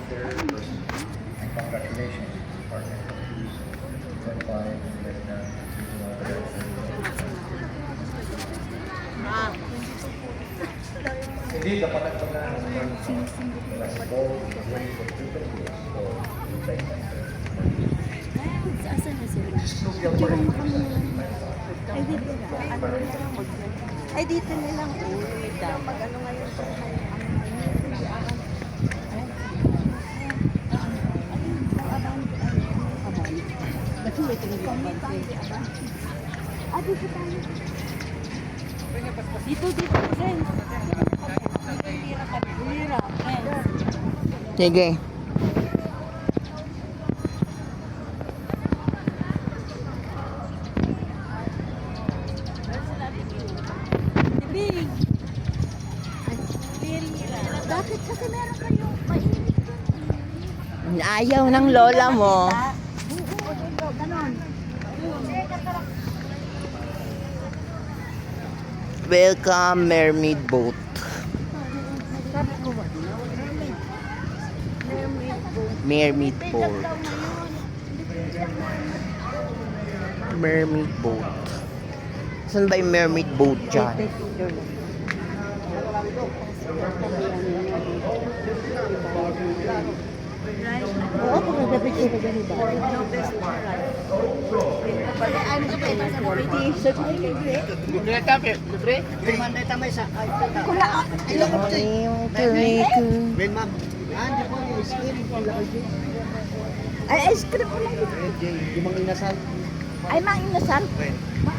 Congratulations, partner. Hindi, dapat nagpaglaan sa Saan na sila? Ay, dito na lang. Pag ano ngayon? Ba't may tinagpapag? Ah, dito tayo. Dito, friends. Hira, friends. Sige. Big. Bakit kasi meron kayong mainit? Ayaw ng lola mo. Oo, ganon. Welcome, Mermaid Boat. Mermaid Boat. Mermaid Boat. Saan ba yung Mermaid Boat dyan? Oo, kung nagpapicture ka ganun ba? Ano ka ba? Nasa na Libre kape, libre. Manday tamay sa ay tata. Ben ma'am. Andi po yung skin Ay, ice cream ko lang. Yung mga inasal. Ay, mang inasal.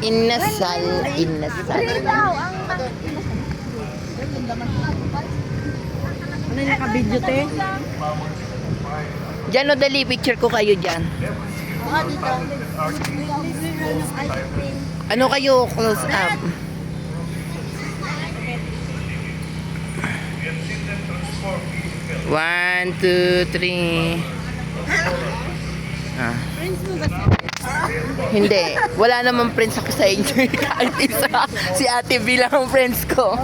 Inasal, inasal. Free daw ang mang inasal. Ano yung nakabidyo, te? Diyan o, dali, picture ko kayo dyan. Mga dito. Ice cream. Ano kayo, close up? One, two, three. Ah. Hindi. Wala namang friends ako sa inyo. Kahit isa. Si Ate B lang ang friends ko.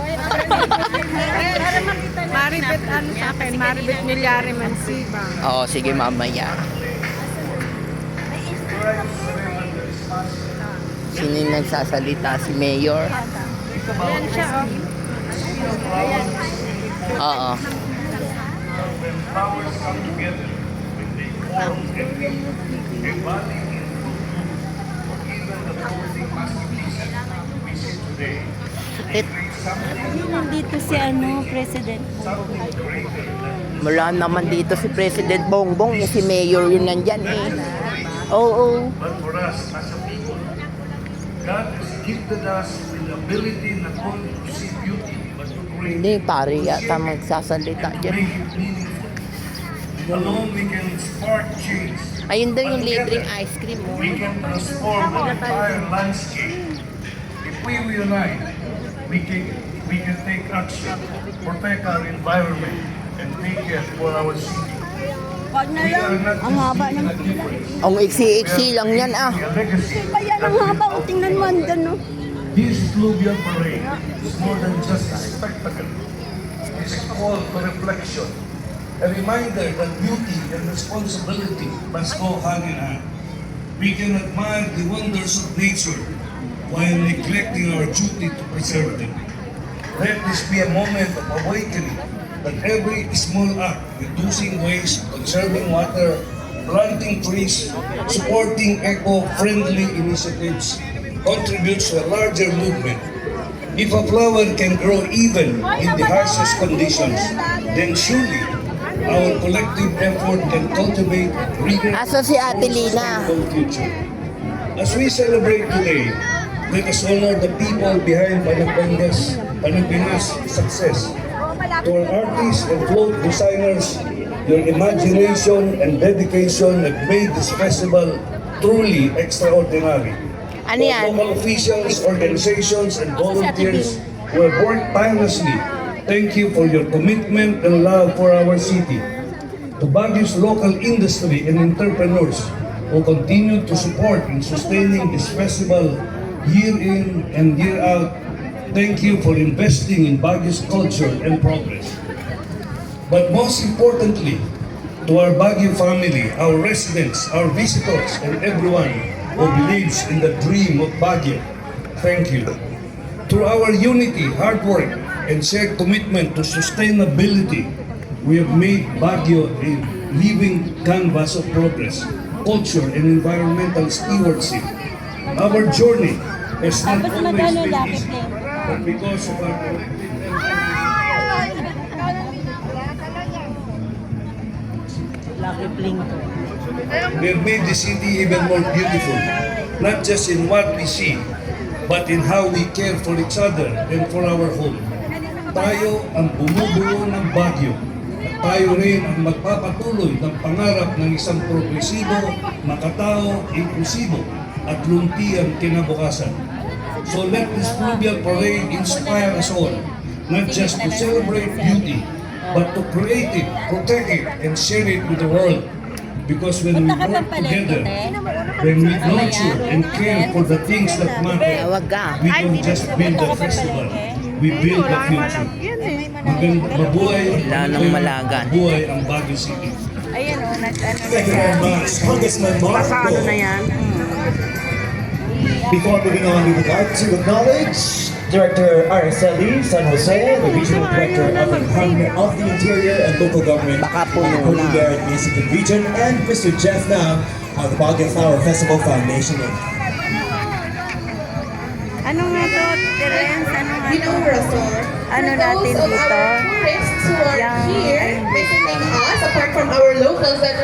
Maribet ano sa akin, Maribet Milyari Mansiba. Oo, sige mamaya. Sino yung nagsasalita? Si Mayor? Ayan siya, oh. Oo. Sakit. Nandito si President. Wala naman dito si President Bongbong. Si Mayor yun nandyan eh. Oo. But for us as a people, God has gifted us with the ability not only to see beauty, but to create Hindi, pare yata magsasalita dyan. make it meaningful. Alone we can spark change. Ayun daw yung But together, libreng ice cream mo. we can transform the entire landscape. If we unite, we can take action, protect our environment, and take care for our city. Wag na We lang. are not Ang haba just ng making a difference. Ang iksi-iksi lang yan ah. A legacy. Kaya ang haba. O, tingnan mo, andun, no? This fluvial parade is more than just a spectacle. It's a call to reflection, a reminder that beauty and responsibility must go hand in hand. We can admire the wonders of nature while neglecting our duty to preserve them. Let this be a moment of awakening that every small act, reducing waste, conserving water, planting trees, supporting eco-friendly initiatives, contributes to a larger movement. If a flower can grow even in the harshest conditions, then surely our collective effort can cultivate a greener, Aso si Ate more Lina? sustainable future. As we celebrate today, let us honor the people behind Panagpina's success. To our artists and float designers, your imagination and dedication have made this festival truly extraordinary. Ano yan? To local officials, organizations, and volunteers who have worked tirelessly, thank you for your commitment and love for our city. To Baguio's local industry and entrepreneurs who continue to support in sustaining this festival year in and year out, thank you for investing in Baguio's culture and progress. But most importantly, to our Baguio family, our residents, our visitors, and everyone who believes in the dream of Baguio, thank you. Through our unity, hard work, and shared commitment to sustainability, we have made Baguio a living canvas of progress, culture, and environmental stewardship. Our journey has not always been easy, but because of our collective Lucky Bling to. we have made the city even more beautiful, not just in what we see, but in how we care for each other and for our home. Tayo ang bumubuo ng Baguio. Tayo rin ang magpapatuloy ng pangarap ng isang progresibo, makatao, inklusibo, at lumpiang kinabukasan. So let this fluvial parade inspire us all, not just to celebrate beauty, but to create it, protect it, and share it with the world. Because when we work together, when we nurture and care for the things that matter, Wag ka. we don't just build a festival, we build a future. Mabuhay, Lalong malagan. mabuhay ang Baguio City. Ayan o, nag-ano. Thank you very much, Congressman Mark. Pasado na yan. Before moving on, we would like to acknowledge Director Araceli San Jose, the Regional Director of the Department of the Interior and Local Government Baka of puno the Holy na. Garrett Mexican Region, and Mr. Jeff Nam of the Baguio Flower Festival Foundation. Ano nga to, Terence? Ano nga You to? know, Russell, Ano for natin those of dito? our tourists who are Yung- here ayun. visiting us, apart from our locals that